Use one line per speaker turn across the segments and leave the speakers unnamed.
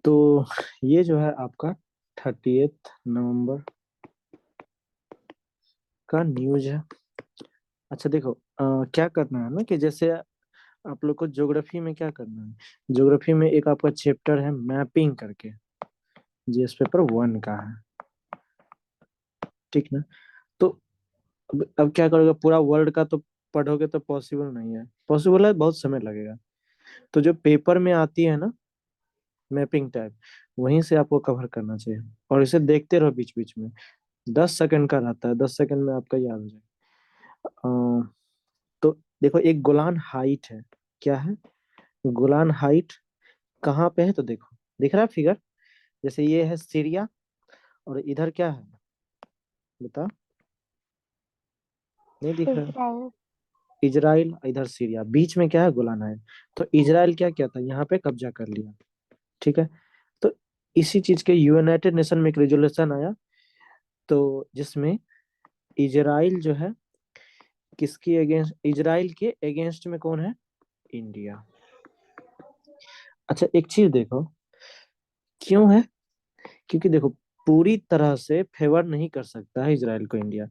तो ये जो है आपका 30 नवंबर का न्यूज है। अच्छा देखो, क्या करना है ना कि जैसे आप लोग को ज्योग्राफी में क्या करना है, ज्योग्राफी में एक आपका चैप्टर है मैपिंग करके, जीएस पेपर 1 का है। ठीक ना। तो अब क्या करोगे, पूरा वर्ल्ड का तो पढ़ोगे तो पॉसिबल नहीं है, पॉसिबल है बहुत समय लगेगा। तो जो पेपर में आती है ना मैपिंग टाइप, वहीं से आपको कवर करना चाहिए। और इसे देखते रहो बीच बीच में, 10 सेकंड का रहता है, 10 सेकंड में आपका याद हो जाएगा। तो देखो, एक गोलान हाइट है, क्या है, गोलान हाइट कहाँ पे है, तो देखो, दिख रहा है फिगर, जैसे ये है सीरिया, और इधर क्या है, बता, नहीं दिख रहा है,
इजराइल।
इजराइल, इधर सीरिया, बीच में क्या है, गोलान हाइट। तो इजराइल क्या किया था, यहाँ पे कब्जा कर लिया। ठीक है। तो इसी चीज के यूनाइटेड नेशन में एक रेजोल्यूशन आया, तो जिसमें इजराइल जो है, किसकी अगेंस्ट, इजराइल के अगेंस्ट में कौन है, इंडिया। अच्छा एक चीज देखो, क्यों है, क्योंकि देखो, पूरी तरह से फेवर नहीं कर सकता है इसराइल को इंडिया।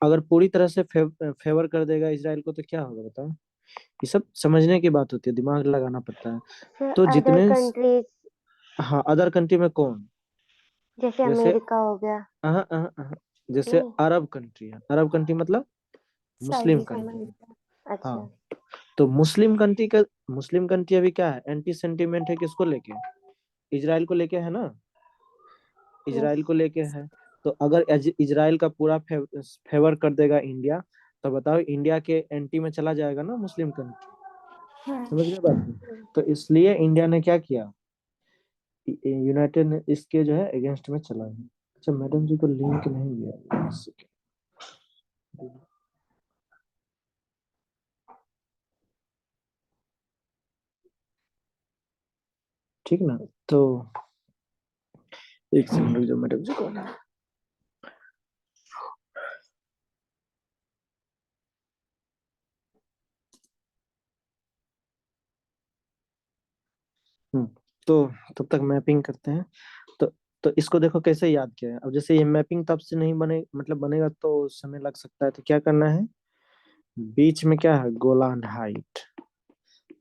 अगर पूरी तरह से फेवर कर देगा इसराइल को तो क्या होगा बताओ। ये सब समझने की बात होती है, दिमाग लगाना पड़ता है।
फिर
तो
अदर
जितने,
कंट्रीज
हाँ, अदर कंट्री में कौन,
जैसे
जैसे,
अमेरिका हो गया।
जैसे
नहीं।
अरब कंट्री है, अरब कंट्री मतलब मुस्लिम
सॉरी, समझ
कंट्री।
गया। अच्छा।
हाँ, तो मुस्लिम कंट्री का, मुस्लिम कंट्री अभी क्या है, एंटी सेंटीमेंट है किसको लेके, इजराइल को लेके है ना,
यस।
इजराइल को लेके है। तो अगर इजराइल का पूरा फेवर कर देगा इंडिया, तो बताओ इंडिया के एंटी में चला जाएगा ना मुस्लिम कंट्री। समझ गए बात को? तो इसलिए इंडिया ने क्या किया, यूनाइटेड ने इसके जो है अगेंस्ट में चला है। अच्छा मैडम जी को लिंक नहीं गया, ठीक ना। तो एक सेकंड रुक जाओ, मैडम जी को। हम्म। तो तब तक मैपिंग करते हैं। तो तो इसको देखो कैसे याद किया है। अब जैसे ये मैपिंग तब से नहीं बने, मतलब बनेगा तो समय लग सकता है, तो क्या करना है, बीच में क्या है, गोलान हाइट।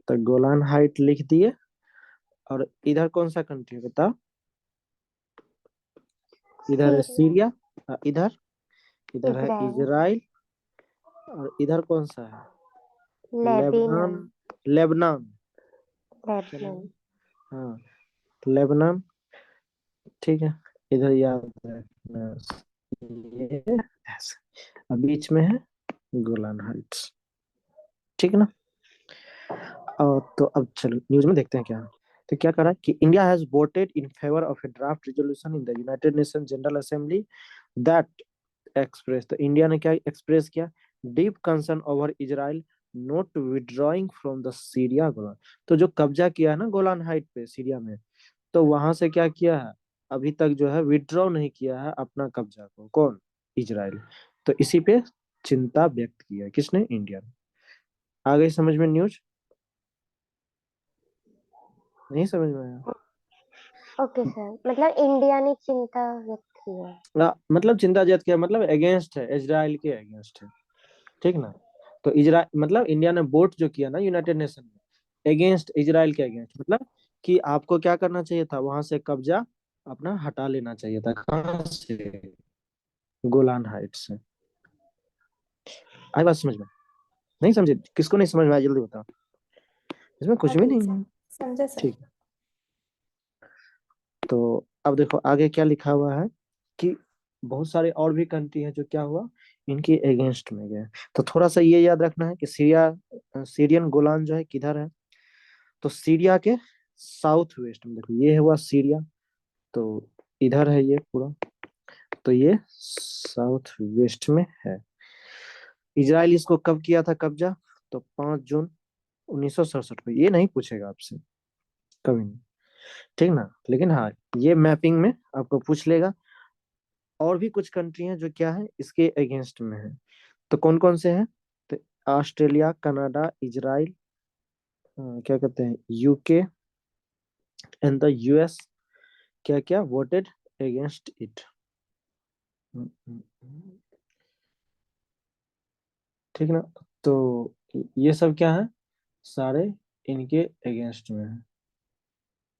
तो गोलान हाइट लिख दिए, और इधर कौन सा कंट्री है बताओ, इधर है
सीरिया।
सीरिया, इधर, इधर है
इजराइल।
इजराइल, और इधर कौन सा है, लेबनान,
लेबनान।
लेबनान, क्या
लेबनान।
नाम, हाँ, लेबनान। ठीक है, इधर याद रखना, ये ऐसे, और बीच में है गोलान हाइट्स। ठीक है ना। और तो अब चलो न्यूज में देखते हैं क्या है। तो क्या करा कि India has voted in favour of A draft resolution in the United nation general assembly that express, तो इंडिया ने क्या एक्सप्रेस किया, deep concern over Israel not withdrawing from the Syria Golan. तो जो कब्जा किया है ना गोलान हाइट पे सीरिया में, तो वहां से क्या किया है, अभी तक जो है विड्रॉ नहीं किया है अपना कब्जा को, कौन, इजराइल। तो इसी पे चिंता व्यक्त की है किसने, इंडिया ने। आ गई समझ में न्यूज, नहीं समझ में आया।
ओके सर, मतलब इंडिया ने चिंता व्यक्त की है।
मतलब चिंता व्यक्त किया मतलब अगेंस्ट है, इजराइल के अगेंस्ट है। ठीक ना। तो इजराइल मतलब इंडिया ने वोट जो किया ना यूनाइटेड नेशन में अगेंस्ट, इजराइल के अगेंस्ट, मतलब कि आपको क्या करना चाहिए था, वहां से कब्जा अपना हटा लेना चाहिए था, कहाँ से, गोलान हाइट से। आई बात समझ में, नहीं समझे, किसको नहीं समझ में आया जल्दी बताओ, इसमें कुछ
हाँ
भी
ठीक
नहीं
है,
है।
समझे सर।
ठीक है। तो अब देखो आगे क्या लिखा हुआ है, कि बहुत सारे और भी कंट्री है जो क्या हुआ, इनके अगेंस्ट में गए। तो थोड़ा सा ये याद रखना है कि सीरियन गोलान जो है किधर है, तो सीरिया के साउथ वेस्ट में, देखो ये हुआ सीरिया, तो इधर है ये पूरा, तो ये साउथ वेस्ट में है। इजराइल इसको कब किया था कब्जा, तो 5 जून 1967 को, ये नहीं पूछेगा आपसे कभी नहीं। ठीक ना, लेकिन हाँ, ये मैपिंग में आपको पूछ लेगा। और भी कुछ कंट्री हैं जो क्या है इसके अगेंस्ट में है, तो कौन कौन से हैं, तो ऑस्ट्रेलिया, कनाडा, इजराइल, क्या कहते हैं, यूके एंड द यूएस, क्या क्या वोटेड अगेंस्ट इट। ठीक ना। तो ये सब क्या है, सारे इनके अगेंस्ट में है।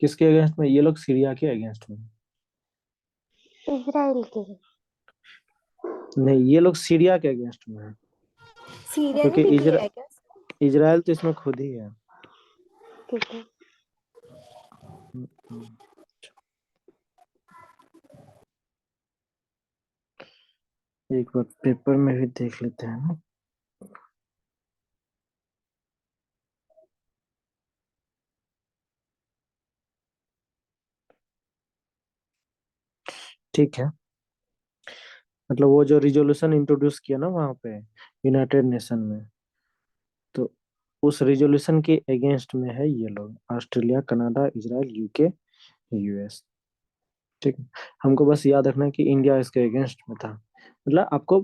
किसके अगेंस्ट में, ये लोग सीरिया के अगेंस्ट में।
इजराइल के।
नहीं, ये लोग सीरिया के अगेंस्ट में है।
सीरिया ने
क्योंकि
भी किया है क्या?
इजराइल तो इसमें खुद ही है।
ठीक है।
एक बार पेपर में भी देख लेते हैं ना। ठीक है। मतलब वो जो रिजोल्यूशन इंट्रोड्यूस किया ना वहां पे यूनाइटेड नेशन में, तो उस रिजोल्यूशन के अगेंस्ट में है ये लोग, Australia, Canada, Israel, UK, US. ठीक है। हमको बस याद रखना है कि इंडिया इसके अगेंस्ट में था। मतलब आपको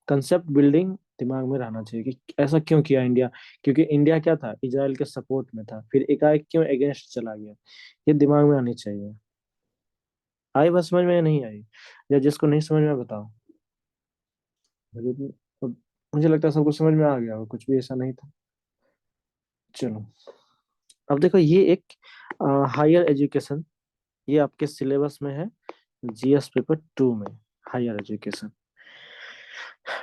कंसेप्ट बिल्डिंग दिमाग में रहना चाहिए कि ऐसा क्यों किया इंडिया। क्योंकि इंडिया क्या था, इजराइल के सपोर्ट में था, फिर एकाएक क्यों अगेंस्ट चला गया, ये दिमाग में आनी चाहिए। आई बात समझ में या नहीं आई? या जिसको नहीं समझ में बताओ। मुझे मुझे लगता है सबको समझ में आ गया होगा, कुछ भी ऐसा नहीं था। चलो, अब देखो ये एक हायर एजुकेशन, ये आपके सिलेबस में है, जीएस पेपर 2 में, हायर एजुकेशन।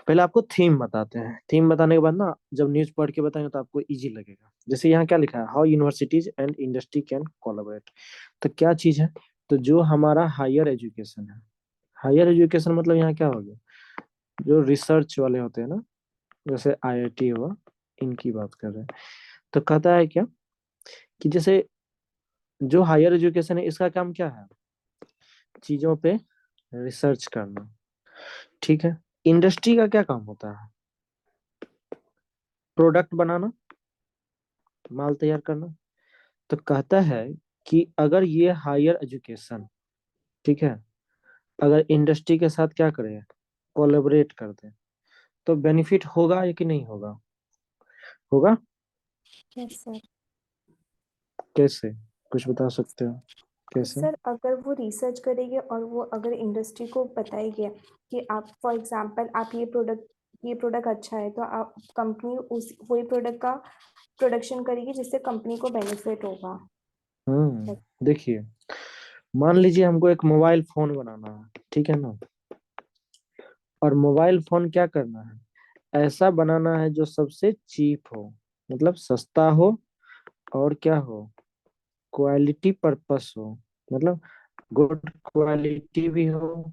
पहले आपको थीम बताते हैं, थीम बताने के बाद ना जब न्यूज पढ़ के बताएंगे तो आपको इजी लगेगा। जैसे यहाँ क्या लिखा है, how universities and industry can collaborate. तो क्या चीज है, तो जो हमारा हायर एजुकेशन है, हायर एजुकेशन मतलब यहाँ क्या हो गया, जो रिसर्च वाले होते हैं ना, जैसे आईआईटी हुआ, इनकी बात कर रहे हैं। तो कहता है क्या कि जैसे जो हायर एजुकेशन है इसका काम क्या है, चीजों पे रिसर्च करना। ठीक है। इंडस्ट्री का क्या काम होता है, प्रोडक्ट बनाना, माल तैयार करना। तो कहता है कि अगर ये हायर एजुकेशन, ठीक है, अगर इंडस्ट्री के साथ क्या करें, कोलैबोरेट कर दे, तो बेनिफिट होगा या कि नहीं होगा, होगा।
Yes sir.
कैसे, कुछ बता सकते हो कैसे?
सर अगर वो रिसर्च करेंगे और वो अगर इंडस्ट्री को बताएगी कि आप फॉर एग्जांपल आप ये प्रोडक्ट अच्छा है, तो आप कंपनी उस वही प्रोडक्ट का प्रोडक्शन करेगी जिससे कंपनी को बेनिफिट होगा।
देखिए, मान लीजिए हमको एक मोबाइल फोन बनाना है, ठीक है ना, और मोबाइल फोन क्या करना है, ऐसा बनाना है जो सबसे चीप हो, मतलब सस्ता हो, और क्या हो, क्वालिटी पर्पस हो, मतलब गुड क्वालिटी भी हो,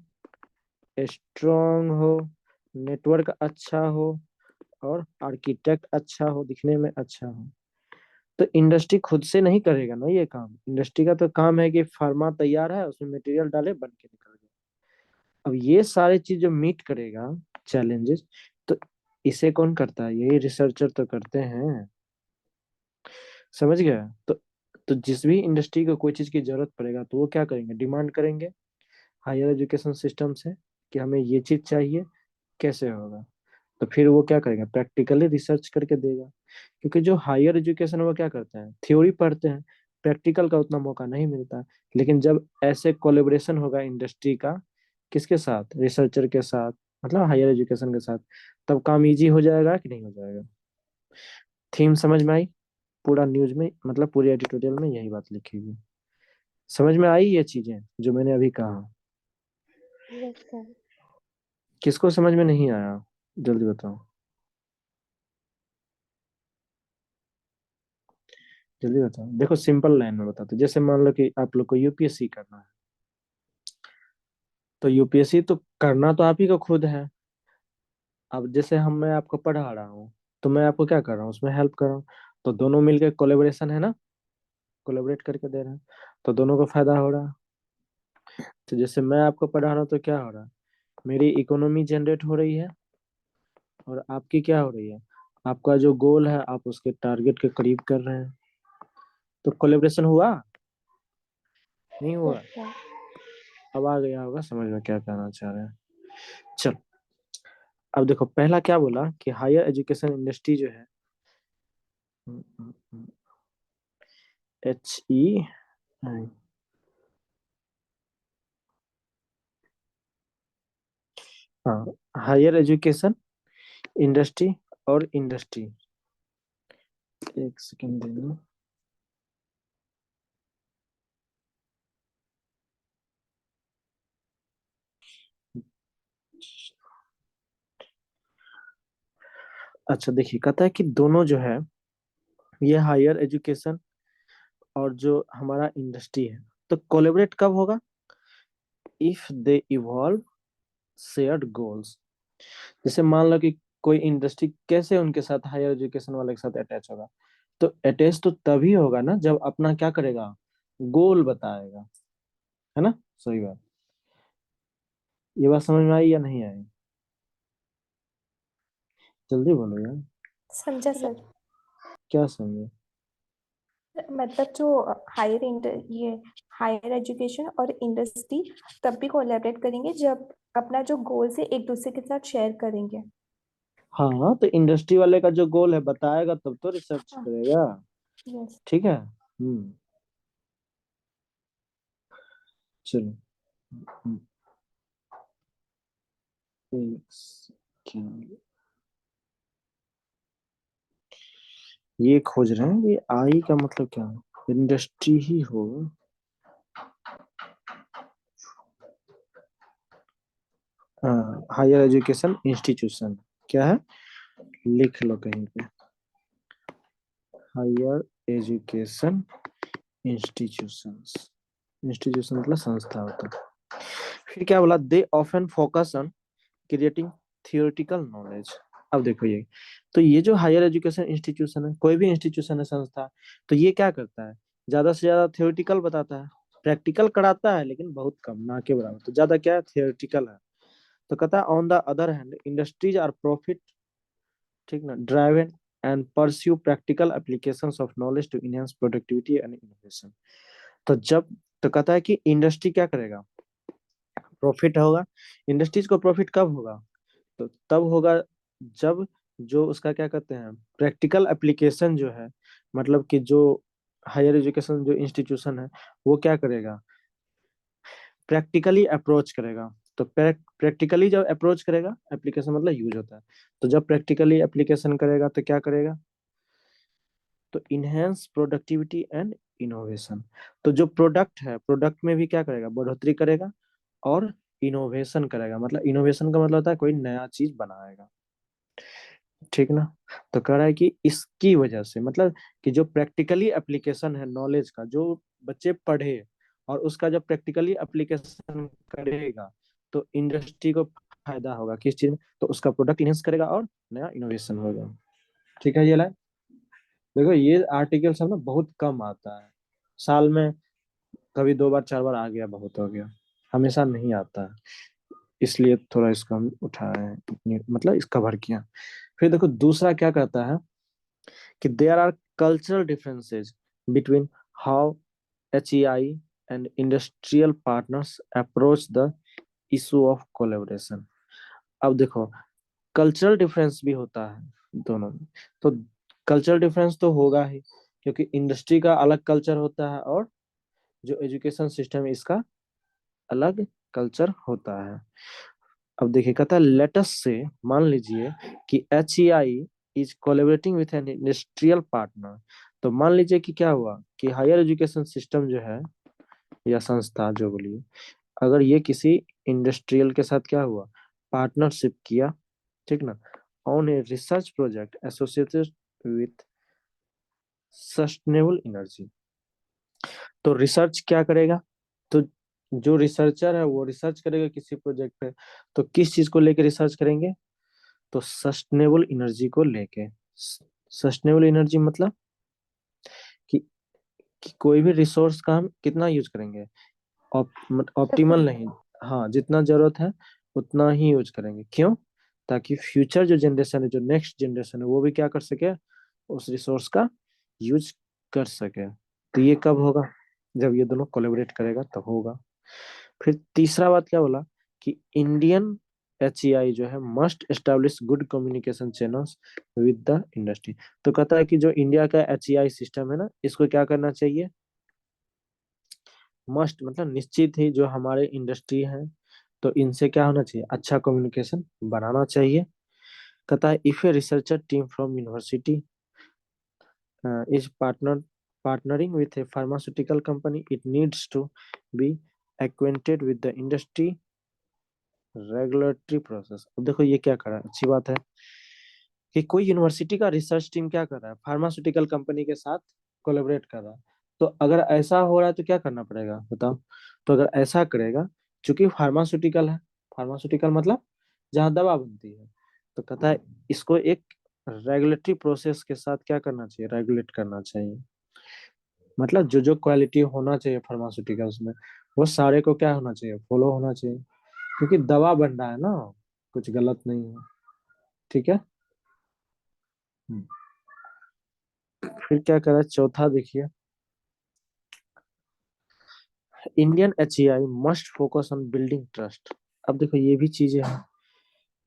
स्ट्रॉन्ग हो, नेटवर्क अच्छा हो, और आर्किटेक्ट अच्छा हो, दिखने में अच्छा हो। तो इंडस्ट्री खुद से नहीं करेगा ना ये काम, इंडस्ट्री का तो काम है कि फार्मा तैयार है उसमें मटेरियल डाले बन के निकल गया। अब ये सारे चीज जो मीट करेगा, चैलेंजेस, तो इसे कौन करता है, यही रिसर्चर तो करते हैं। समझ गया। तो जिस भी इंडस्ट्री को कोई चीज की जरूरत पड़ेगा तो वो क्या करेंगे, डिमांड करेंगे हायर एजुकेशन सिस्टम से कि हमें ये चीज चाहिए, कैसे होगा। तो फिर वो क्या करेगा, प्रैक्टिकली रिसर्च करके देगा। क्योंकि जो हायर एजुकेशन वो क्या करते हैं, थ्योरी पढ़ते हैं, प्रैक्टिकल का उतना मौका नहीं मिलता। लेकिन जब ऐसे कोलेबोरेशन होगा इंडस्ट्री का, किसके साथ, रिसर्चर के साथ, मतलब हायर एजुकेशन के साथ, तब काम इजी हो जाएगा कि नहीं हो जाएगा। थीम समझ में आई, पूरा न्यूज में, मतलब पूरी एडिटोरियल में यही बात लिखी हुई। समझ में आई ये चीजें जो मैंने अभी कहा?
Yes sir.
किसको समझ में नहीं आया, जल्दी बताओ, जल्दी बताओ। देखो सिंपल लाइन में बताते, जैसे मान लो कि आप लोग को यूपीएससी करना है, तो यूपीएससी तो करना तो आप ही को खुद है। अब जैसे मैं आपको पढ़ा रहा हूँ, तो मैं आपको क्या कर रहा हूँ, उसमें हेल्प कर रहा हूँ। तो दोनों मिलके कोलेबोरेशन है ना, कोलेबोरेट करके दे रहे हैं, तो दोनों को फायदा हो रहा है। तो जैसे मैं आपको पढ़ा रहा हूँ तो क्या हो रहा है, मेरी इकोनॉमी जनरेट हो रही है, और आपकी क्या हो रही है, आपका जो गोल है आप उसके टारगेट के करीब कर रहे हैं। तो कोलेबोरेशन हुआ, नहीं हुआ?
Yes sir.
अब आ गया होगा समझ में क्या कहना चाह रहे हैं। चल, अब देखो पहला क्या बोला कि हायर एजुकेशन इंडस्ट्री जो है, HEI, हाँ, हायर एजुकेशन, इंडस्ट्री और इंडस्ट्री। एक सेकंड देना। अच्छा देखिए, कहता है कि दोनों जो है, ये हायर एजुकेशन और जो हमारा इंडस्ट्री है, तो कोलेबरेट कब होगा? If they evolve shared goals. जैसे मान लो कि कोई इंडस्ट्री कैसे उनके साथ हायर एजुकेशन वाले के साथ अटैच होगा, तो अटैच तो तभी होगा ना जब अपना क्या करेगा, गोल बताएगा, है ना? सही बात। ये बात समझ में आई या नहीं आई? जल्दी बोलो यार।
समझा सर।
क्या समझे?
मतलब जो हायर ये हायर एजुकेशन और इंडस्ट्री तब भी कोलैबोरेट करेंगे जब अपना जो गोल्स है एक दूसरे के साथ शेयर करेंगे।
हाँ, तो इंडस्ट्री वाले का जो गोल है बताएगा तब तो रिसर्च
हाँ।
करेगा।
यस।
ठीक है। चलो। हम्म, एक सेकंड। ये खोज रहे हैं कि आई का मतलब क्या है, इंडस्ट्री ही हो। हायर एजुकेशन इंस्टीट्यूशन क्या है, लिख लो कहीं पे। हायर एजुकेशन इंस्टीट्यूशंस, इंस्टीट्यूशन मतलब संस्था होता है। फिर क्या बोला, they often focus on creating theoretical knowledge. अब देखो ये, तो ये जो हायर एजुकेशन इंस्टीट्यूशन है, कोई भी इंस्टीट्यूशन है, संस्था, तो ये क्या करता है, ज्यादा से ज्यादा थियोरेटिकल बताता है, प्रैक्टिकल कराता है लेकिन बहुत कम, ना के बराबर, तो ज्यादा क्या है, थियोरेटिकल है। तो कहता है on the other hand industries are profit, ठीक ना, driven and pursue practical applications of knowledge to enhance productivity and innovation. तो जब, तो कहता है कि इंडस्ट्री क्या करेगा, प्रॉफिट होगा। इंडस्ट्रीज को प्रॉफिट कब होगा, तो तब होगा जब जो उसका क्या कहते हैं, प्रैक्टिकल एप्लीकेशन जो है, मतलब कि जो हायर एजुकेशन जो इंस्टीट्यूशन है, वो क्या करेगा, प्रैक्टिकली अप्रोच करेगा। तो प्रैक्टिकली जब अप्रोच करेगा, एप्लीकेशन मतलब यूज होता है, तो जब प्रैक्टिकली एप्लीकेशन करेगा तो क्या करेगा, तो इनहेंस प्रोडक्टिविटी एंड इनोवेशन। तो जो प्रोडक्ट है, प्रोडक्ट में भी क्या करेगा, बढ़ोतरी करेगा और इनोवेशन करेगा, मतलब इनोवेशन का मतलब होता है कोई नया चीज बनाएगा, ठीक ना। तो कह रहा है कि इसकी वजह से, मतलब कि जो प्रैक्टिकली एप्लीकेशन है नॉलेज का, जो बच्चे पढ़े और उसका जब प्रैक्टिकली एप्लीकेशन करेगा, तो इंडस्ट्री को फायदा होगा किस चीज में, तो उसका प्रोडक्ट इनहेंस करेगा और नया इनोवेशन होगा। ठीक है, ये लाइन। देखो ये आर्टिकल सब ना बहुत कम आता है, साल में कभी 2 बार 4 बार आ गया, बहुत हो गया, हमेशा नहीं आता है, इसलिए थोड़ा इसको हम उठाए हैं, मतलब इसका भर किया। फिर देखो दूसरा क्या कहता है कि there are cultural differences between how HEI and industrial partners approach the issue of collaboration. अब देखो, कल्चरल डिफरेंस भी होता है दोनों में, तो कल्चरल डिफरेंस तो होगा ही, क्योंकि इंडस्ट्री का अलग कल्चर होता है और जो एजुकेशन सिस्टम है इसका अलग कल्चर होता है। अब देखिए, कहता है लेटस से, मान लीजिए कि HEI is collaborating with an industrial partner. तो मान लीजिए कि क्या हुआ कि हायर एजुकेशन सिस्टम जो है या संस्था जो बोलिए, अगर ये किसी इंडस्ट्रियल के साथ क्या हुआ, पार्टनरशिप किया, ठीक ना, on a research project associated with sustainable energy. तो रिसर्च क्या करेगा, तो जो रिसर्चर है वो रिसर्च करेगा किसी प्रोजेक्ट पे, तो किस चीज को लेकर रिसर्च करेंगे, तो सस्टेनेबल एनर्जी को लेके। सस्टेनेबल एनर्जी मतलब कि कोई भी रिसोर्स का हम कितना यूज करेंगे, ऑप्टिमल नहीं, हाँ जितना जरूरत है उतना ही यूज करेंगे। क्यों? ताकि फ्यूचर जो जनरेशन है, जो नेक्स्ट जनरेशन है, वो भी क्या कर सके, उस रिसोर्स का यूज कर सके। तो ये कब होगा, जब ये दोनों कोलेबरेट करेगा तब होगा। फिर तीसरा बात क्या बोला कि इंडियन HEI जो है must establish good communication channels with the industry. तो कहता है कि जो इंडिया का HEI सिस्टम है ना, इसको क्या करना चाहिए, मस्ट मतलब निश्चित ही जो हमारे इंडस्ट्री है तो इनसे क्या होना चाहिए, अच्छा कम्युनिकेशन बनाना चाहिए। कहता है if a researcher team from university is partnering with a pharmaceutical company, it needs to be acquainted with the industry regulatory process। अब देखो ये क्या कर रहा है, अच्छी बात है कि कोई यूनिवर्सिटी का रिसर्च टीम क्या कर रहा है, फार्मास्यूटिकल कंपनी के साथ कोलेबरेट कर रहा है। तो अगर ऐसा हो रहा है तो क्या करना पड़ेगा बताओ। तो अगर ऐसा करेगा, चूंकि फार्मास्यूटिकल है, फार्मास्यूटिकल मतलब जहाँ दवा बनती है, तो कहता है इसको एक रेगुलेटरी प्रोसेस के साथ क्या करना चाहिए, रेगुलेट करना चाहिए। मतलब जो जो क्वालिटी होना चाहिए फार्मास्यूटिकल्स में, वो सारे को क्या होना चाहिए, फॉलो होना चाहिए, क्योंकि दवा बन रहा है ना, कुछ गलत नहीं है। ठीक है। हम्म। फिर क्या करा, चौथा देखिए, Indian HEI must focus on building trust. अब देखो ये भी चीजें हैं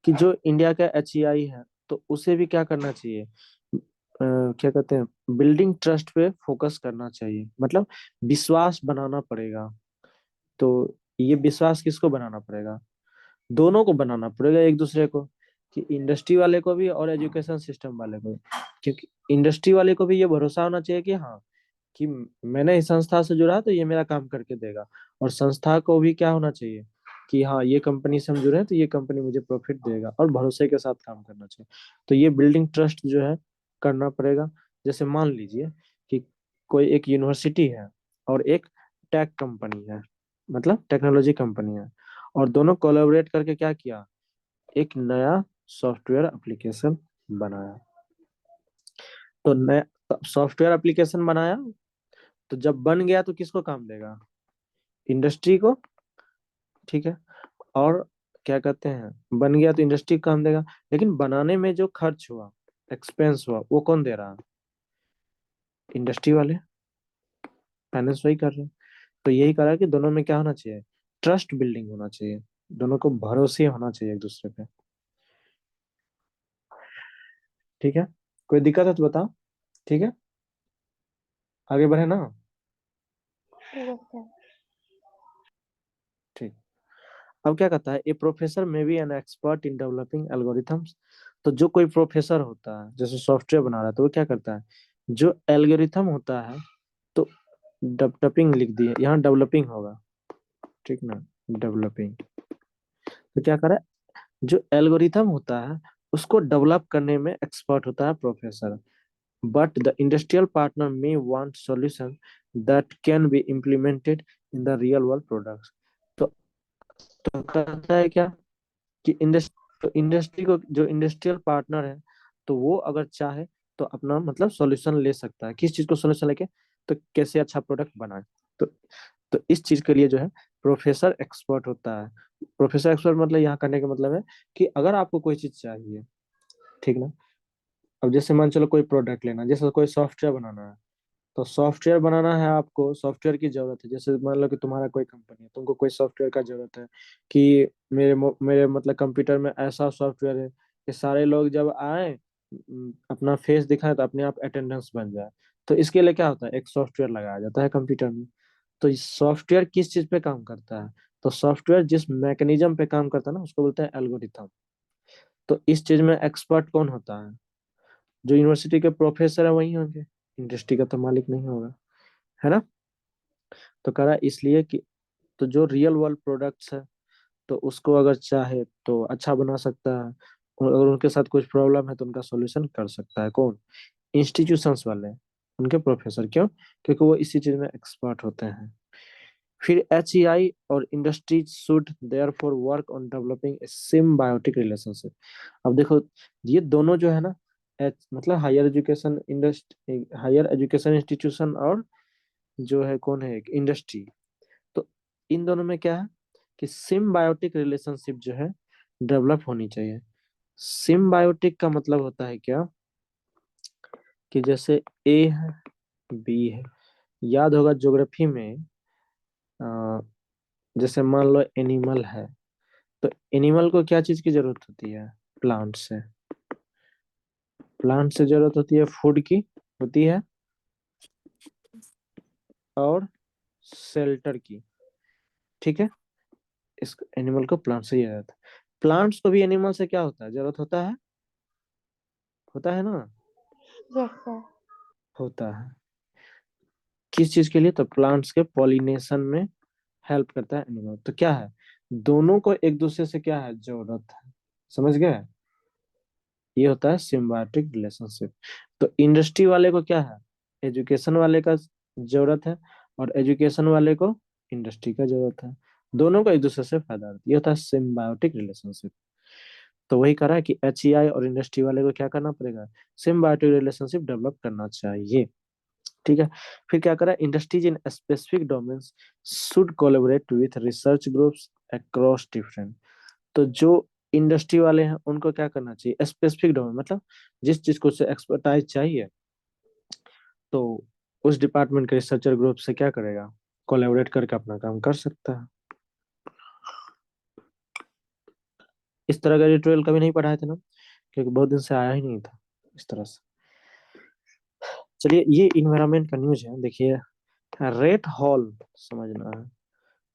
कि जो इंडिया का एचईआई है, तो उसे भी क्या करना चाहिए, क्या कहते हैं, बिल्डिंग ट्रस्ट पे फोकस करना चाहिए। मतलब विश्वास बनाना पड़ेगा। तो ये विश्वास किसको बनाना पड़ेगा, दोनों को बनाना पड़ेगा, एक दूसरे को, कि इंडस्ट्री वाले को भी और एजुकेशन सिस्टम वाले को भी। क्योंकि इंडस्ट्री वाले को भी ये भरोसा होना चाहिए कि हाँ, कि मैंने इस संस्था से जुड़ा तो ये मेरा काम करके देगा। और संस्था को भी क्या होना चाहिए कि हाँ, ये कंपनी से हम जुड़े हैं तो ये कंपनी मुझे प्रॉफिट देगा, और भरोसे के साथ काम करना चाहिए। तो ये बिल्डिंग ट्रस्ट जो है करना पड़ेगा। जैसे मान लीजिए कि कोई एक यूनिवर्सिटी है और एक टेक कंपनी है, मतलब टेक्नोलॉजी कंपनी है, और दोनों कोलैबोरेट करके क्या किया, एक नया सॉफ्टवेयर एप्लीकेशन बनाया। तो नया सॉफ्टवेयर एप्लीकेशन बनाया, तो जब बन गया तो किसको काम देगा, इंडस्ट्री को। ठीक है। और क्या कहते हैं, बन गया तो इंडस्ट्री को काम देगा, लेकिन बनाने में जो खर्च हुआ, एक्सपेंस हुआ, वो कौन दे रहा है, इंडस्ट्री वाले, फाइनेंस वही कर रहे हैं। तो यही करा कि दोनों में क्या होना चाहिए, ट्रस्ट बिल्डिंग होना चाहिए, दोनों को भरोसे होना चाहिए एक दूसरे पे। ठीक है। कोई दिक्कत है तो बताओ। ठीक है, आगे बढ़े ना।
Yes sir.
ठीक। अब क्या कहता है, a professor may be an expert in developing algorithms. तो जो कोई प्रोफेसर होता है, जैसे सॉफ्टवेयर बना रहा है, तो वो क्या करता है, जो एल्गोरिथम होता है, तो डेवलपिंग लिख दिए, यहाँ डेवलपिंग होगा, ठीक ना, डेवलपिंग। तो क्या करे, जो एल्गोरिथम होता है उसको डेवलप करने में एक्सपर्ट होता है professor. But the industrial partner may want solution that can be implemented in the real world products. तो कहता है क्या कि इंडस्ट्री को, जो इंडस्ट्रियल पार्टनर है, तो वो अगर चाहे तो अपना मतलब सॉल्यूशन ले सकता है, किस चीज को सॉल्यूशन लेके, तो कैसे अच्छा प्रोडक्ट बनाए। तो इस चीज के लिए जो है प्रोफेसर एक्सपर्ट होता है। प्रोफेसर एक्सपर्ट मतलब यहाँ करने का मतलब है कि अगर आपको कोई चीज चाहिए, ठीक ना, अब जैसे मान चलो कोई प्रोडक्ट लेना, जैसे कोई सॉफ्टवेयर बनाना है, तो सॉफ्टवेयर बनाना है, आपको सॉफ्टवेयर की जरूरत है। जैसे मान लो कि तुम्हारा कोई कंपनी है, तुमको कोई सॉफ्टवेयर का जरूरत है कि मेरे मतलब कंप्यूटर में ऐसा सॉफ्टवेयर है कि सारे लोग जब आए, अपना फेस दिखाए तो अपने आप अटेंडेंस बन जाए। तो इसके लिए क्या होता है, एक सॉफ्टवेयर लगाया जाता है कंप्यूटर में। तो इस सॉफ्टवेयर किस चीज पे काम करता है, तो सॉफ्टवेयर जिस मैकेनिज्म पे काम करता है ना, उसको बोलते हैं एल्गोरिथम। तो इस चीज में एक्सपर्ट कौन होता है, जो यूनिवर्सिटी के प्रोफेसर है वही होंगे, इंडस्ट्री का तो मालिक नहीं होगा, है ना। तो करा इसलिए कि तो जो रियल वर्ल्ड प्रोडक्ट्स है, तो उसको अगर चाहे तो अच्छा बना सकता है, और अगर उनके साथ कुछ प्रॉब्लम है तो उनका सॉल्यूशन कर सकता है, कौन, इंस्टीट्यूशंस वाले, उनके प्रोफेसर। क्यों, क्योंकि वो इसी चीज में एक्सपर्ट होते हैं। फिर एचईआई और industry should therefore work on developing a symbiotic relationship. अब देखो, ये दोनों जो है ना, मतलब हायर एजुकेशन इंस्टीट्यूशन और जो है कौन है, एक इंडस्ट्री। तो इन दोनों में क्या है कि सिम्बायोटिक रिलेशनशिप जो है डेवलप होनी चाहिए। सिम्बायोटिक का मतलब होता है क्या, कि जैसे ए है, बी है, याद होगा ज्योग्राफी में, अ, जैसे मान लो एनिमल है, तो एनिमल को क्या चीज की जरूरत होती है, प्लांट से, प्लांट से जरूरत होती है फूड की, होती है, और शेल्टर की। ठीक है। इस एनिमल को प्लांट से ही लिया जाता है। प्लांट्स को भी एनिमल से क्या होता है, जरूरत होता है ना,
यस सर।
होता है। किस चीज के लिए, तो प्लांट्स के पॉलिनेशन में हेल्प करता है एनिमल। तो क्या है, दोनों को एक दूसरे से क्या है, जरूरत है। समझ गए, ये होता है सिम्बायोटिक रिलेशनशिप। तो इंडस्ट्री वाले को क्या है, एजुकेशन वाले का जरूरत है, और एजुकेशन वाले को इंडस्ट्री का जरूरत है। दोनों को एक दूसरे से फायदा होता है, ये होता है सिम्बायोटिक रिलेशनशिप। तो वही कह रहा है कि एचईआई और इंडस्ट्री वाले को क्या करना पड़ेगा, सिम्बायोटिक रिलेशनशिप डेवलप करना चाहिए। ठीक है। फिर क्या करा, industries in specific domains should collaborate with research groups across different. तो जो इंडस्ट्री वाले हैं उनको क्या करना चाहिए, स्पेसिफिक डोमेन मतलब जिस चीज को से एक्सपर्टाइज चाहिए, तो उस डिपार्टमेंट के रिसर्चर ग्रुप से क्या करेगा, कोलैबोरेट करके अपना काम कर सकता है। इस तरह का ट्यूटोरियल कभी नहीं पढ़ाए थे ना, क्योंकि बहुत दिन से आया ही नहीं था इस तरह से। चलिए, ये इन्वायरमेंट का न्यूज है, देखिए। रेट हॉल समझना है,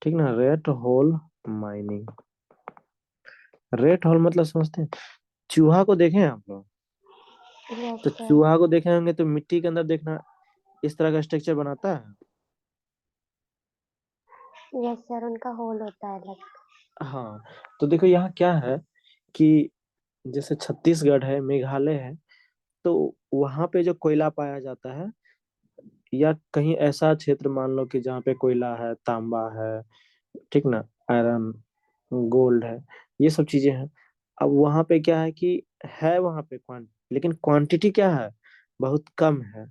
ठीक ना, rate hole mining. Rate whole मतलब समझते हैं, चूहा को देखे हैं आप लोग,
यस
तो
सर।
चूहा को देखे होंगे तो मिट्टी के अंदर देखना इस तरह का स्ट्रक्चर बनाता है।
यस सर, उनका होल होता है अलग।
हाँ, तो देखो यहाँ क्या है कि जैसे छत्तीसगढ़ है, मेघालय है, तो वहां पे जो कोयला पाया जाता है, या कहीं ऐसा क्षेत्र मान लो कि जहाँ पे कोयला है, तांबा है, ठीक ना, आयरन, गोल्ड है, ये सब चीजें हैं। अब वहां पे क्या है कि है वहां पे लेकिन क्वांटिटी क्या है, बहुत कम है।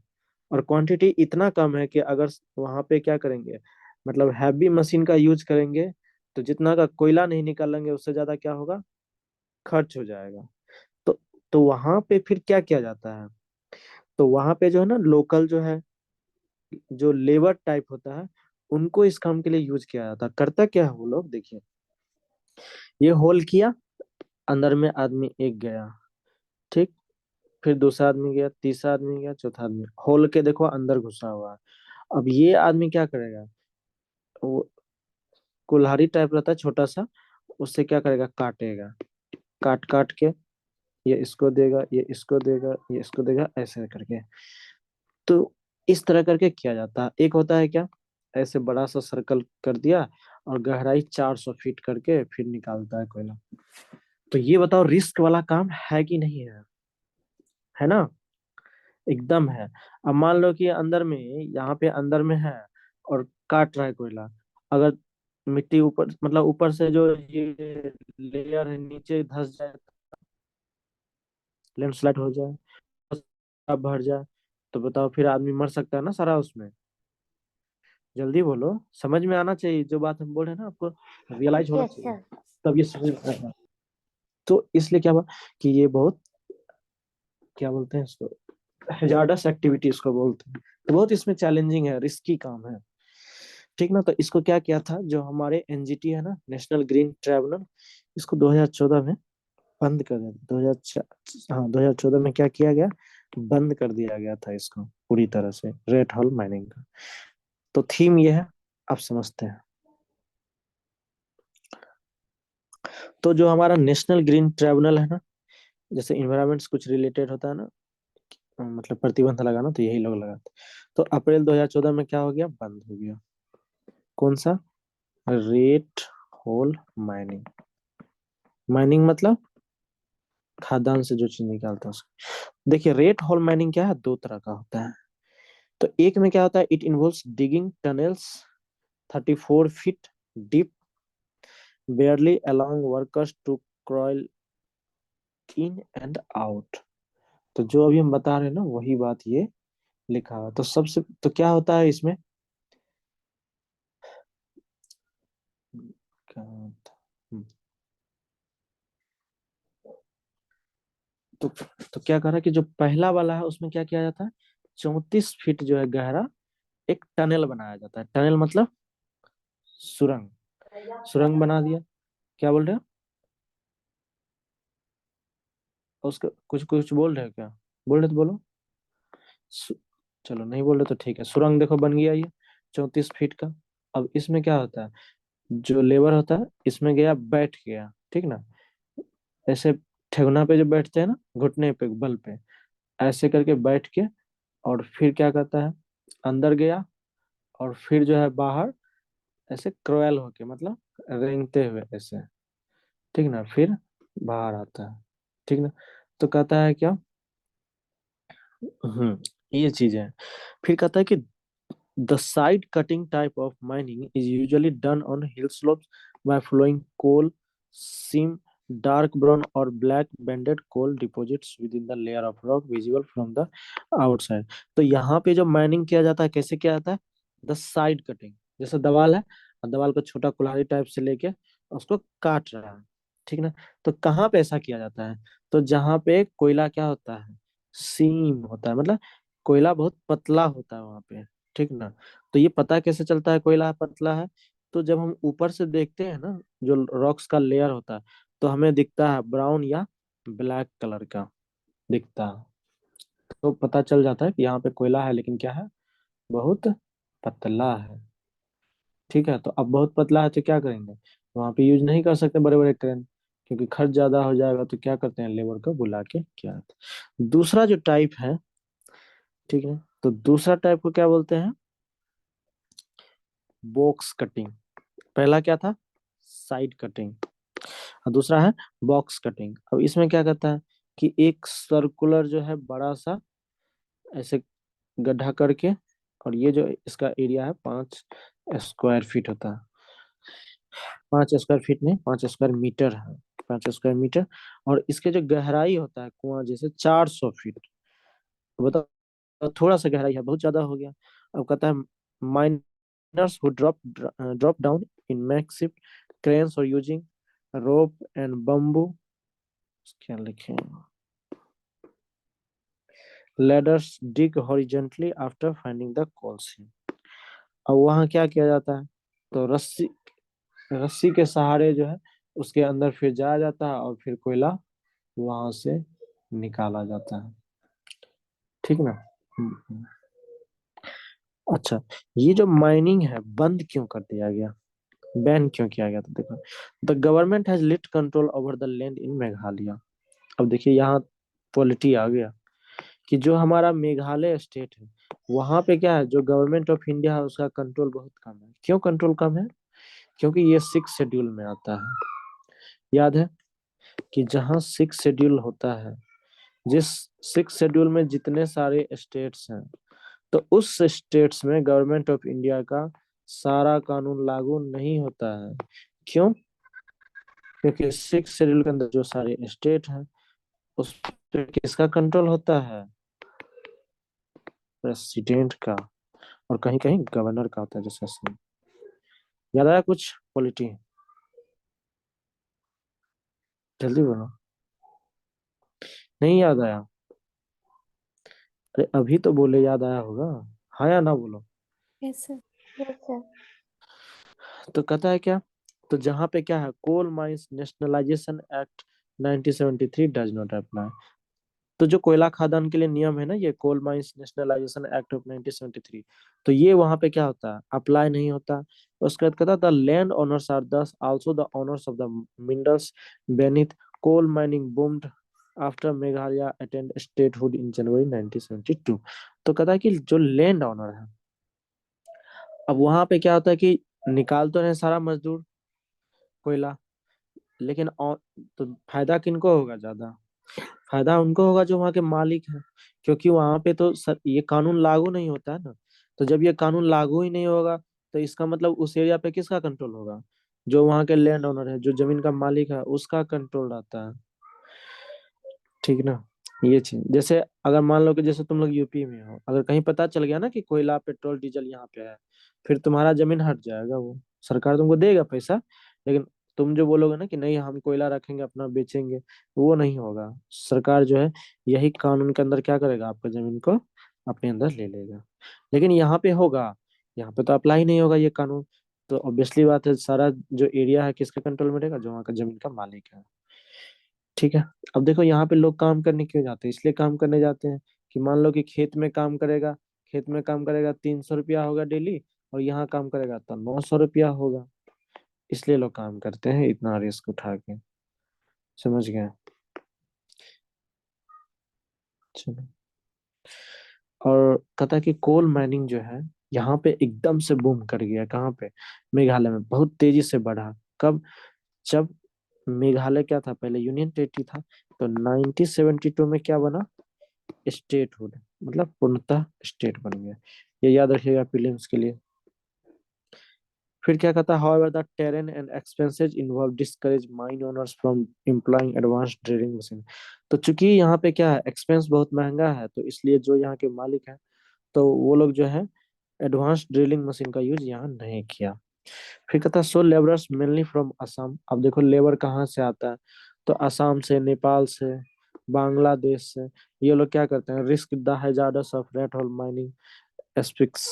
और क्वांटिटी इतना कम है कि अगर वहां पे क्या करेंगे, मतलब हैवी मशीन का यूज करेंगे, तो जितना का कोयला नहीं निकालेंगे उससे ज्यादा क्या होगा, खर्च हो जाएगा। तो वहां पे फिर क्या किया जाता है, तो वहां पे जो है ना, लोकल जो है, जो लेबर टाइप होता है, उनको इस काम के लिए यूज किया जाता है। करता क्या है वो लोग, देखिए, ये होल किया, अंदर में आदमी एक गया, ठीक, फिर दूसरा आदमी गया, तीसरा आदमी गया, चौथा आदमी, होल के देखो अंदर घुसा हुआ है। अब ये आदमी क्या करेगा, वो कुल्हाड़ी टाइप रहता है छोटा सा, उससे क्या करेगा, काटेगा, काट काट के ये इसको देगा, ये इसको देगा, ये इसको देगा, ऐसे करके। तो इस तरह करके किया जाता है। एक होता है क्या, ऐसे बड़ा सा सर्कल कर दिया और गहराई 400 फीट करके फिर निकालता है कोयला। तो ये बताओ, रिस्क वाला काम है कि नहीं है, है ना, एकदम है। अब मान लो कि अंदर में, यहाँ पे अंदर में है और काट रहा है कोयला, अगर मिट्टी ऊपर, मतलब ऊपर से जो ये लेयर है नीचे धंस जाए, लैंडस्लाइड हो जाए, अब भर जाए, तो बताओ फिर आदमी मर सकता है ना सारा उसमें। जल्दी बोलो, समझ में आना चाहिए जो बात हम बोल रहे हैं ना, आपको रियलाइज होना
यस
चाहिए,
सर।
तब ये समझ में आएगा। तो इसलिए क्या हुआ कि ये बहुत, क्या बोलते हैं इसको, हैजार्डस एक्टिविटी इसको बोलते हैं। तो बहुत इसमें चैलेंजिंग है, रिस्की काम है, ठीक ना। तो इसको क्या किया था, जो हमारे एनजीटी है ना, नेशनल ग्रीन ट्राइब्यूनल, इसको 2014 में बंद कर दिया। 2004, हाँ 2014 में क्या किया गया, बंद कर दिया गया था इसको पूरी तरह से, रेड हॉल माइनिंग का। तो थीम ये है, आप समझते हैं। तो जो हमारा नेशनल ग्रीन ट्राइब्यूनल है ना, जैसे इन्वायरमेंट कुछ रिलेटेड होता है ना, मतलब प्रतिबंध लगाना, तो यही लोग लगाते। तो अप्रैल 2014 में क्या हो गया, बंद हो गया। कौन सा, रेड होल माइनिंग। माइनिंग मतलब खादान से जो चीज निकालते हैं उसको। देखिए, रेट होल माइनिंग क्या है, दो तरह का होता है। तो एक में क्या होता है, it involves digging tunnels 34 feet deep, barely allowing workers to crawl in and out. तो जो अभी हम बता रहे हैं ना, वही बात ये लिखा हुआ। तो सबसे, तो क्या होता है इसमें, क्या होता है? तो क्या कह रहा है कि जो पहला वाला है उसमें क्या किया जाता है, 34 फीट जो है गहरा एक टनल बनाया जाता है। टनल मतलब सुरंग, सुरंग बना दिया। क्या बोल रहे हो, उसका कुछ कुछ बोल रहे हो क्या, बोल रहे तो बोलो। सु... चलो नहीं बोल रहे तो ठीक है, सुरंग देखो बन गया ये 34 फीट का। अब इसमें क्या होता है, जो लेबर होता है इसमें गया, बैठ गया, ठीक ना, ऐसे ठेहुना पे जो बैठते हैं ना, घुटने पे, बल पे, ऐसे करके बैठ के, और फिर क्या करता है, अंदर गया, और फिर जो है बाहर ऐसे क्रॉयल होके, मतलब रेंगते हुए ऐसे, ठीक ना, फिर बाहर आता है, ठीक ना। तो कहता है क्या, ये चीजें हैं। फिर कहता है कि the side cutting type of mining is usually done on hill slopes by flowing coal seam dark brown or black banded coal deposits within the layer of rock visible from the outside। तो यहाँ पे जो mining किया जाता है कैसे किया जाता है, द साइड कटिंग, जैसे दवाल है, और दवाल को छोटा कुल्हाड़ी टाइप से लेके उसको काट रहा है, ठीक ना। तो कहाँ पे ऐसा किया जाता है, तो जहाँ पे कोयला क्या होता है, सीम होता है, मतलब कोयला बहुत पतला होता है वहां पे, ठीक ना। तो ये पता कैसे चलता है कोयला पतला है, तो जब हम ऊपर से देखते हैं ना, जो रॉक्स का लेयर होता है, तो हमें दिखता है ब्राउन या ब्लैक कलर का दिखता है। तो पता चल जाता है कि यहाँ पे कोयला है, लेकिन क्या है, बहुत पतला है, ठीक है। तो अब बहुत पतला है तो क्या करेंगे, वहां पे यूज नहीं कर सकते बड़े बड़े क्रेन, क्योंकि खर्च ज्यादा हो जाएगा। तो क्या करते हैं, लेबर को बुला के क्या। दूसरा जो टाइप है, ठीक है, तो दूसरा टाइप को क्या बोलते हैं, बॉक्स कटिंग। पहला क्या था, साइड कटिंग, और दूसरा है बॉक्स कटिंग। अब इसमें क्या करता है कि एक सर्कुलर जो है बड़ा सा ऐसे गड्ढा करके, और ये जो इसका एरिया है 5 स्क्वायर फीट होता है, 5 स्क्वायर फीट नहीं, 5 स्क्वायर मीटर है, 5 स्क्वायर मीटर। और इसके जो गहराई होता है कुआं जैसे 400 फीट। बताओ, थोड़ा सा गहराई है, बहुत ज्यादा हो गया। अब कहता है miners who drop down in makeshift cranes or using rope and bamboo, क्या लिखे, ladders dig horizontally after finding the coal seam। अब वहां क्या किया जाता है, तो रस्सी रस्सी के सहारे जो है उसके अंदर फिर जाया जाता है, और फिर कोयला वहां से निकाला जाता है, ठीक ना। हम्म। अच्छा, ये जो माइनिंग है बंद क्यों कर दिया गया, बैन क्यों किया गया, तो देखो, the government has lit control over the land in Meghalaya. अब देखिए यहाँ पॉलिटी आ गया कि जो हमारा मेघालय स्टेट है, वहां पे क्या है, जो गवर्नमेंट ऑफ इंडिया है उसका कंट्रोल बहुत कम है। क्यों कंट्रोल कम है, क्योंकि ये 6 शेड्यूल में आता है। याद है कि जहाँ 6 शेड्यूल होता है, जिस 6 शेड्यूल में जितने सारे स्टेट्स हैं, तो उस स्टेट्स में गवर्नमेंट ऑफ इंडिया का सारा कानून लागू नहीं होता है। क्यों, क्योंकि 6 शेड्यूल के अंदर जो सारे स्टेट हैं उस पे किसका कंट्रोल होता है, प्रेसिडेंट का, और कहीं कहीं गवर्नर का होता है, जैसे असम। याद आया कुछ पॉलिटी, जल्दी बोलो, नहीं याद आया, अरे अभी तो बोले, याद आया होगा, हाँ या ना बोलो।
ऐसे
यस सर।
तो कहता है क्या, तो जहाँ पे क्या है, coal mines nationalisation act 1973 does not apply. तो जो कोयला खादान के लिए नियम है ना, ये coal mines nationalisation act of 1973, तो ये वहां पे क्या होता है, अप्लाई नहीं होता। उसके बाद कहता the land owners are thus also the owners of the minerals beneath coal mining boomed after Meghalaya attained statehood in January 1972। तो कहता है कि जो लैंड ओनर है, अब वहां पे क्या होता है कि निकाल तो रहे सारा मजदूर कोयला, लेकिन तो फायदा किनको होगा ज्यादा, फायदा उनको होगा जो वहाँ के मालिक हैं, क्योंकि वहां पे तो ये कानून लागू नहीं होता है ना। तो जब ये कानून लागू ही नहीं होगा, तो इसका मतलब उस एरिया पे किसका कंट्रोल होगा, जो वहाँ के लैंड ओनर है, जो जमीन का मालिक है, उसका कंट्रोल रहता है, ठीक ना। ये चीज, जैसे अगर मान लो कि जैसे तुम लोग यूपी में हो, अगर कहीं पता चल गया ना कि कोयला पेट्रोल डीजल यहाँ पे है, फिर तुम्हारा जमीन हट जाएगा, वो सरकार तुमको देगा पैसा, लेकिन तुम जो बोलोगे ना कि नहीं हम कोयला रखेंगे अपना बेचेंगे, वो नहीं होगा। सरकार जो है यही कानून के अंदर क्या करेगा, आपका जमीन को अपने अंदर ले लेगा। लेकिन यहाँ पे होगा, यहाँ पे तो अप्लाई नहीं होगा ये कानून। तो ऑब्वियसली बात है, सारा जो एरिया है किसके कंट्रोल में रहेगा, जो वहाँ का जमीन का मालिक है, ठीक है। अब देखो यहाँ पे लोग काम करने क्यों जाते हैं, इसलिए काम करने जाते हैं कि मान लो कि खेत में काम करेगा, खेत में काम करेगा 300 रुपया होगा डेली, और यहाँ काम करेगा तो 900 रुपया होगा। इसलिए लोग काम करते हैं इतना रिस्क उठा के। समझ गए? चलो। और कहता है कि कोल माइनिंग जो है यहाँ पे एकदम से बूम कर गया। कहाँ पे? मेघालय में बहुत तेजी से बढ़ा। कब? जब मेघालय क्या था, पहले यूनियन टेरिटरी था, तो 1972 में क्या बना? स्टेटहुड, मतलब पूर्णतः स्टेट बन गया। ये याद रखिएगा प्रीलिम्स के लिए। फिर क्या कहता है, however the terrain and expenses involved discourage mine owners from employing advanced drilling machine। तो चूंकि यहाँ पे क्या है, एक्सपेंस बहुत महंगा है, तो इसलिए जो यहाँ के मालिक हैं तो वो लोग जो है एडवांस ड्रिलिंग मशीन का यूज यहाँ नहीं किया। फिर कहता है सो लेबरर्स मेनली फ्रॉम असम। अब देखो लेबर कहाँ से आता है, तो असम से, नेपाल से, बांग्लादेश से। ये लोग क्या करते हैं, risk the hazards of rat hole mining, asphyxia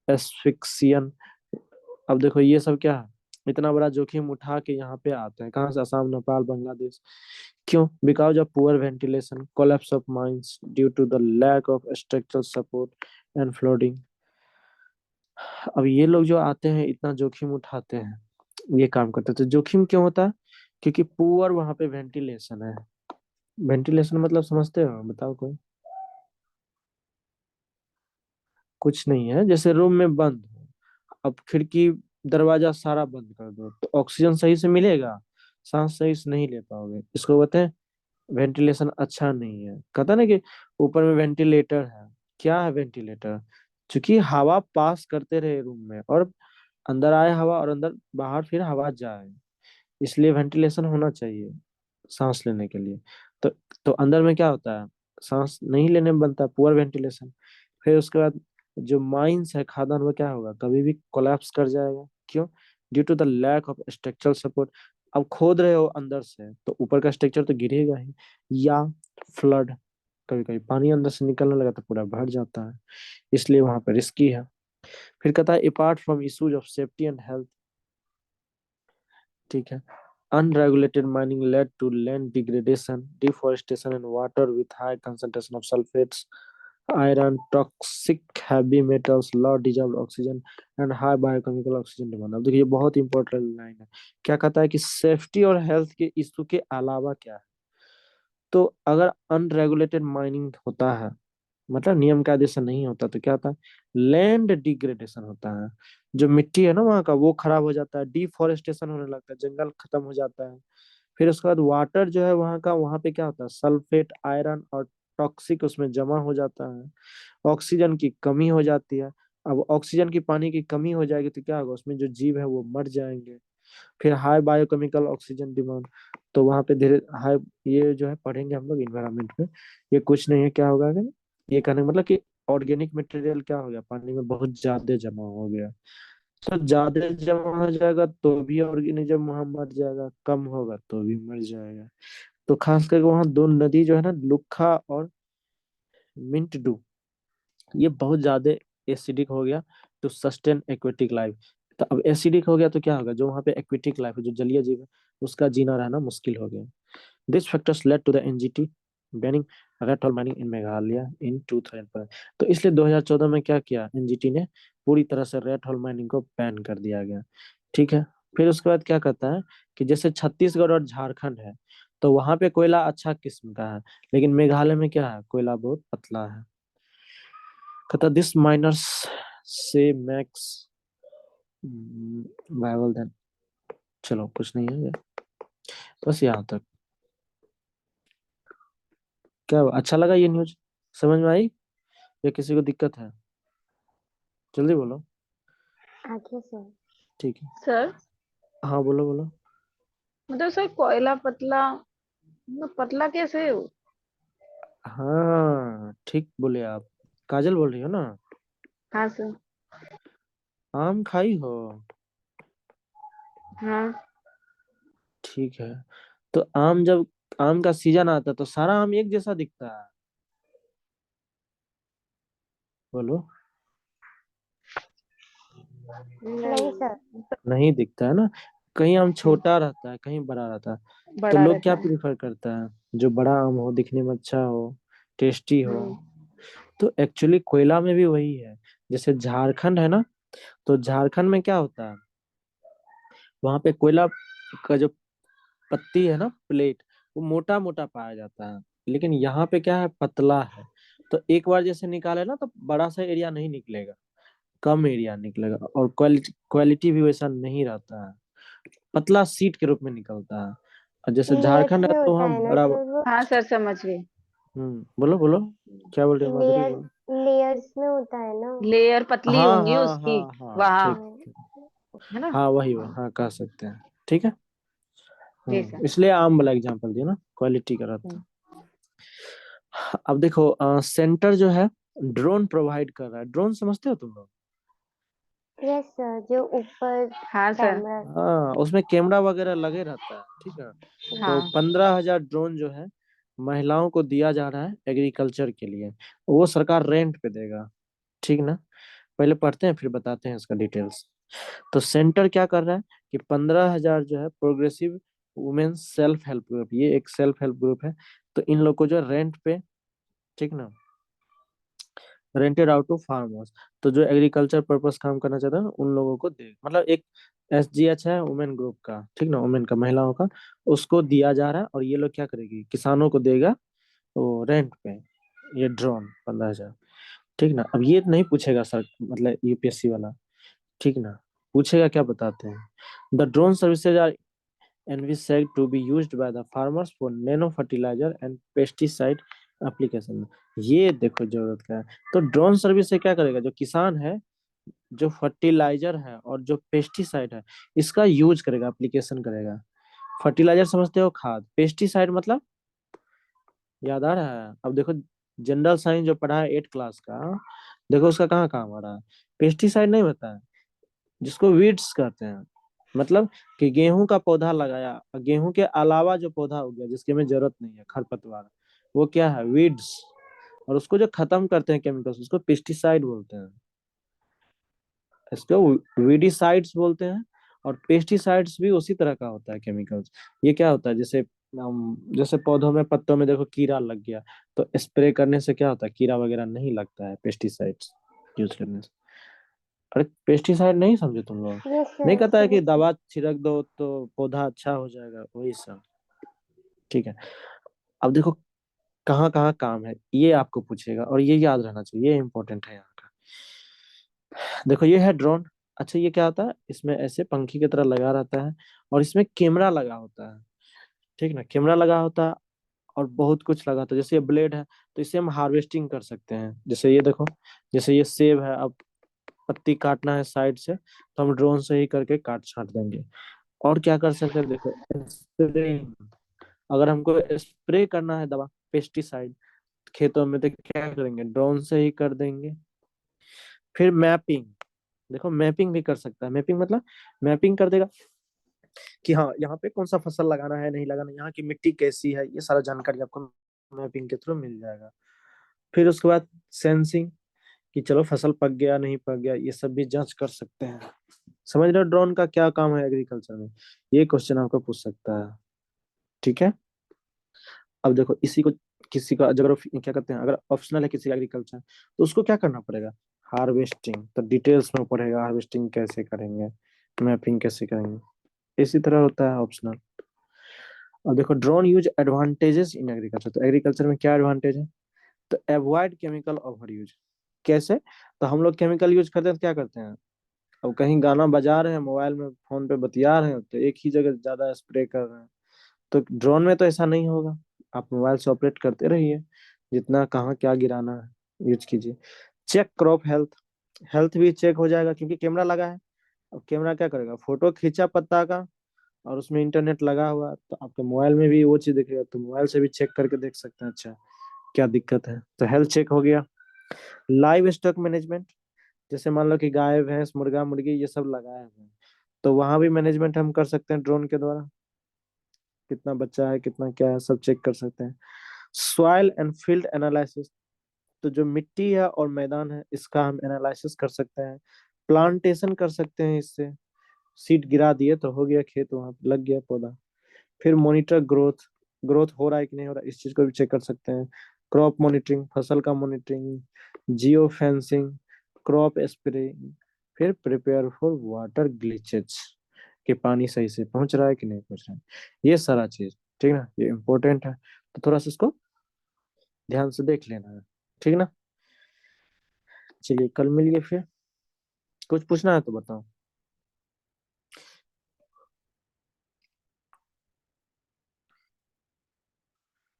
asphyxiation. अब देखो ये सब क्या है, इतना बड़ा जोखिम उठा के यहाँ पे आते हैं। कहाँ से? असम, नेपाल, बांग्लादेश। क्यों? Because of poor ventilation, collapse of mines due to the lack of structural support and flooding. अब ये लोग जो आते हैं इतना जोखिम उठाते हैं, ये काम करते हैं, तो जोखिम क्यों होता है? क्योंकि पुअर वहां पे वेंटिलेशन है। वेंटिलेशन मतलब समझते हो? बताओ कोई। कुछ नहीं है, जैसे रूम में बंद हो, अब खिड़की दरवाजा सारा बंद कर दो तो ऑक्सीजन सही से मिलेगा? सांस सही से नहीं ले पाओगे। इसको बोलते हैं वेंटिलेशन अच्छा नहीं है। कहता ना कि ऊपर में वेंटिलेटर है। क्या है वेंटिलेटर? क्योंकि हवा पास करते रहे रूम में, और अंदर आए हवा, और अंदर बाहर फिर हवा जाए, इसलिए वेंटिलेशन होना चाहिए सांस लेने के लिए। तो तो अंदर में क्या होता है, सांस नहीं लेने में बनता है पुअर वेंटिलेशन। फिर उसके बाद जो माइंस है, खादान, वो क्या होगा, कभी भी कोलैप्स कर जाएगा। क्यों? Due to the lack of structural support. अब खोद रहे हो अंदर से तो ऊपर का स्ट्रक्चर तो गिरेगा ही, या फ्लड, कभी कभी पानी अंदर से निकलने लगा तो पूरा भर जाता है, इसलिए वहां पे रिस्की है। फिर कहता है apart from issues of safety and health, ठीक है, unregulated mining led to land degradation, deforestation, and water with high concentration of sulfates, iron, toxic heavy metals, low dissolved oxygen, and high biochemical oxygen demand। अब देखिए ये बहुत important line है। क्या कहता है कि सेफ्टी और हेल्थ के इशू के अलावा क्या है, तो अगर अनरेगुलेटेड माइनिंग होता है, मतलब नियम कायदे से नहीं होता, तो क्या होता है, लैंड डिग्रेडेशन होता है। जो मिट्टी है ना वहाँ का, वो खराब हो जाता है, डिफोरेस्टेशन होने लगता है, जंगल खत्म हो जाता है। फिर उसके बाद वाटर जो है वहाँ का, वहाँ पे क्या होता है, सल्फेट, आयरन और टॉक्सिक उसमें जमा हो जाता है। ऑक्सीजन की कमी हो जाती है। अब ऑक्सीजन की, पानी की कमी हो जाएगी तो क्या होगा, उसमें जो जीव है वो मर जाएंगे। फिर हाई बायोकेमिकल ऑक्सीजन डिमांड, तो वहाँ पे धीरे हाई, ये जो है पढ़ेंगे हम लोग इन्वायरमेंट में। ये कुछ नहीं है, क्या होगा अगर, ये कहने का मतलब कि ऑर्गेनिक मटेरियल क्या हो गया, पानी में बहुत ज्यादा जमा हो गया। तो ज्यादा जमा हो जाएगा तो भी ऑर्गेनिज्म वहां मर जाएगा, कम होगा तो भी मर जाएगा। तो खास करके वहाँ दो नदी जो है ना, लुखा और मिंटडू, ये बहुत ज्यादा एसिडिक हो गया तो सस्टेन एक्वेटिक लाइफ। तो अब एसिडिक हो गया तो क्या होगा, जो वहाँ पे एक्वेटिक लाइफ है, जो जलीय जीव है, उसका जीना रहना मुश्किल हो गया। This factors led to the NGT banning rat hole mining in Meghalaya in 2000 पर। तो इसलिए 2014 में क्या किया एनजीटी ने, पूरी तरह से रेड होल माइनिंग को बैन कर दिया गया। ठीक है। फिर उसके बाद क्या कहता है कि जैसे छत्तीसगढ़ और झारखंड है, तो वहां पे कोयला अच्छा किस्म का है, लेकिन मेघालय में क्या है, कोयला बहुत पतला है। कहता दिस माइनर्स से मैक्स वायबल देन। चलो कुछ नहीं है ये, बस यहाँ तक। क्या हुआ? अच्छा लगा ये न्यूज? समझ में आई या किसी को दिक्कत है? जल्दी बोलो।
आगे सर।
ठीक है।
सर
हाँ बोलो बोलो।
मतलब सर कोयला पतला, मतलब पतला कैसे हो?
हाँ ठीक बोले आप। काजल बोल रही हो ना?
हाँ सर।
आम खाई हो?
हाँ।
ठीक है। तो आम जब, आम का सीजन आता है तो सारा आम एक जैसा दिखता है? बोलो।
नहीं सर।
नहीं दिखता है ना। कहीं आम
हम्म,
छोटा रहता है, कहीं बड़ा रहता है। तो
बड़ा
लोग
रहता
क्या
है।
प्रीफर करता है, जो बड़ा आम हो, दिखने में अच्छा हो, टेस्टी हो।
हम्म।
तो एक्चुअली कोयला में भी वही है। जैसे झारखंड है ना, तो झारखंड में क्या होता है, वहां पे कोयला का जो पत्ती है ना, प्लेट, वो मोटा मोटा पाया जाता है, लेकिन यहाँ पे क्या है, पतला है। तो एक बार जैसे निकाले ना, तो बड़ा सा एरिया नहीं निकलेगा, कम एरिया निकलेगा, और क्वालिटी क्वालिटी भी वैसा नहीं रहता है, पतला सीट के रूप में निकलता है। और जैसे
लेयर्स
झारखंड है
में
तो
होता
वहाँ
है ना
बड़ा।
सर वो?
हाँ सर समझ गए।
बोलो बोलो, क्या बोल रहे हो माधुरी,
लेयर
बोलो।
लेयर्स में होता है ना?
लेयर पतली
हाँ
होंगी
हाँ
उसकी,
हाँ हाँ,
वहाँ,
ठीक।
हाँ।
है ना?
हाँ वही वही, हाँ कह सकते हैं, ठीक है।
जी सर।
इसलिए आम वाला एग्जांपल दिया ना, क्वालिटी का रहता
हम्म।
है। अब देखो, सेंटर जो है ड्रोन प्रोवाइड कर रहा है। ड्रोन समझते हो तुम लोग?
यस सर, जो ऊपर
हाँ सर।
कैमरा।
हाँ, उसमें कैमरा वगैरह लगे रहता है, ठीक है। तो
हाँ
15,000 ड्रोन जो है महिलाओं को दिया जा रहा है एग्रीकल्चर के लिए, वो सरकार रेंट पे देगा, ठीक ना। पहले पढ़ते हैं फिर बताते हैं इसका डिटेल्स। तो सेंटर क्या कर रहा है कि 15,000 जो है progressive women self help group, ये एक सेल्फ हेल्प ग्रुप है, तो इन लोग को जो रेंट पे, ठीक ना, रेंटेड आउट टू फार्मर्स, तो जो एग्रीकल्चर पर्पस काम करना चाहता है ना, उन लोगों को दे, मतलब एक SGH है वुमेन ग्रुप का, ठीक ना, वुमेन का, महिलाओं का, उसको दिया जा रहा है। और ये लोग क्या करेगी, किसानों को देगा वो रेंट पे, ये ड्रोन 15,000, ठीक ना। अब ये नहीं पूछेगा सर, मतलब UPSC वाला, ठीक ना, पूछेगा क्या, बताते हैं। The drone services are envisaged to be used by the farmers for nano fertilizer and pesticide application। ये देखो जरूरत का है। तो ड्रोन सर्विस से क्या करेगा, जो किसान है, जो फर्टिलाइजर है और जो पेस्टिसाइड है, इसका यूज करेगा, एप्लीकेशन करेगा। फर्टिलाइजर समझते हो, खाद। पेस्टिसाइड मतलब, याद आ रहा है? अब देखो, जनरल साइंस जो पढ़ा है 8 क्लास का, देखो उसका कहाँ काम आ रहा है। पेस्टिसाइड नहीं होता है, जिसको वीड्स कहते हैं, मतलब कि गेहूं का पौधा लगाया, गेहूं के अलावा जो पौधा हो गया जिसकी हमें जरूरत नहीं है, खरपतवार, वो क्या है, वीड्स। और उसको जो खत्म करते हैं केमिकल्स, उसको पेस्टिसाइड बोलते हैं, इसको वीडिसाइड्स बोलते हैं। और पेस्टिसाइड्स भी उसी तरह का होता है केमिकल्स। ये क्या होता है, जैसे जैसे पौधों में, पत्तों में देखो कीड़ा लग गया, तो स्प्रे करने से क्या होता है, कीड़ा वगैरह नहीं लगता है पेस्टिसाइड्स यूज करने से। अरे पेस्टिसाइड नहीं समझे तुम लोग?
यस
नहीं कहता है
सर।
कि दवा छिड़क दो तो पौधा अच्छा हो जाएगा, वही सब, ठीक है। अब देखो कहाँ कहाँ काम है, ये आपको पूछेगा, और ये याद रहना चाहिए, ये इंपॉर्टेंट है यहाँ का। देखो ये है ड्रोन। अच्छा, ये क्या होता है, इसमें ऐसे पंखी की तरह लगा रहता है, और इसमें कैमरा लगा होता है, ठीक ना, कैमरा लगा होता है, और बहुत कुछ लगा होता है। जैसे ये ब्लेड है, तो इसे हम हार्वेस्टिंग कर सकते हैं। जैसे ये देखो, जैसे ये सेब है, अब पत्ती काटना है साइड से, तो हम ड्रोन से ही करके काट छाट देंगे। और क्या कर सकते हैं, देखो स्प्रेइंग, अगर हमको स्प्रे करना है दवा, पेस्टिसाइड खेतों में, तो क्या करेंगे, ड्रोन से ही कर देंगे। फिर मैपिंग, देखो मैपिंग भी कर सकता है। मैपिंग मतलब, मैपिंग कर देगा कि हाँ यहाँ पे कौन सा फसल लगाना है, नहीं लगाना, यहाँ की मिट्टी कैसी है, ये सारा जानकारी आपको मैपिंग के थ्रू मिल जाएगा। फिर उसके बाद सेंसिंग, कि चलो फसल पक गया नहीं पक गया, ये सब भी जांच कर सकते हैं। समझ रहे हो ड्रोन का क्या काम है एग्रीकल्चर में? ये क्वेश्चन आपको पूछ सकता है, ठीक है। अब देखो इसी को, किसी का अगर क्या कहते हैं, अगर ऑप्शनल है किसी का एग्रीकल्चर, तो उसको क्या करना पड़ेगा, हार्वेस्टिंग, तो डिटेल्स में पढ़ेगा हार्वेस्टिंग कैसे करेंगे, मैपिंग कैसे करेंगे, इसी तरह होता है ऑप्शनल। अब देखो drone use advantages in agriculture, तो एग्रीकल्चर में क्या एडवांटेज है, तो अवॉइड केमिकल ओवर यूज। कैसे, तो हम लोग केमिकल यूज करते हैं तो क्या करते हैं, अब कहीं गाना बजा रहे हैं, मोबाइल में फोन पे बतिया रहे हैं, तो एक ही जगह ज्यादा स्प्रे कर रहे हैं। तो ड्रोन में तो ऐसा नहीं होगा, आप मोबाइल से ऑपरेट करते रहिए, जितना कहाँ क्या गिराना है यूज कीजिए। चेक क्रॉप हेल्थ, हेल्थ भी चेक हो जाएगा क्योंकि कैमरा लगा है। अब कैमरा क्या करेगा, फोटो खींचा पत्ता का, और उसमें इंटरनेट लगा हुआ है, तो आपके मोबाइल में भी वो चीज दिखेगा, तो मोबाइल से भी चेक करके देख सकते हैं, अच्छा क्या दिक्कत है, तो हेल्थ चेक हो गया। लाइव स्टॉक मैनेजमेंट, जैसे मान लो कि गाय भैंस मुर्गा मुर्गी ये सब लगाए हुए हैं, तो वहां भी मैनेजमेंट हम कर सकते हैं ड्रोन के द्वारा, कितना बच्चा है कितना क्या है सब चेक कर सकते हैं। सॉइल एंड फील्ड एनालिसिस, तो जो मिट्टी है और मैदान है इसका हम एनालिसिस कर सकते हैं। प्लांटेशन कर सकते हैं इससे, सीड गिरा दिए तो हो गया खेत, वहां पे लग गया पौधा। फिर मॉनिटर ग्रोथ, ग्रोथ हो रहा है कि नहीं हो रहा है, इस चीज को भी चेक कर सकते हैं। क्रॉप मॉनिटरिंग, फसल का monitoring, geo fencing, crop spraying, फिर प्रिपेयर फॉर वाटर ग्लिचेज, कि पानी सही से पहुंच रहा है कि नहीं पहुंच रहा है, ये सारा चीज, ठीक ना, ये इम्पोर्टेंट है, तो थोड़ा सा इसको ध्यान से देख लेना है, ठीक ना। चलिए कल मिलिए फिर, कुछ पूछना है तो बताओ।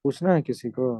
पूछना है किसी को?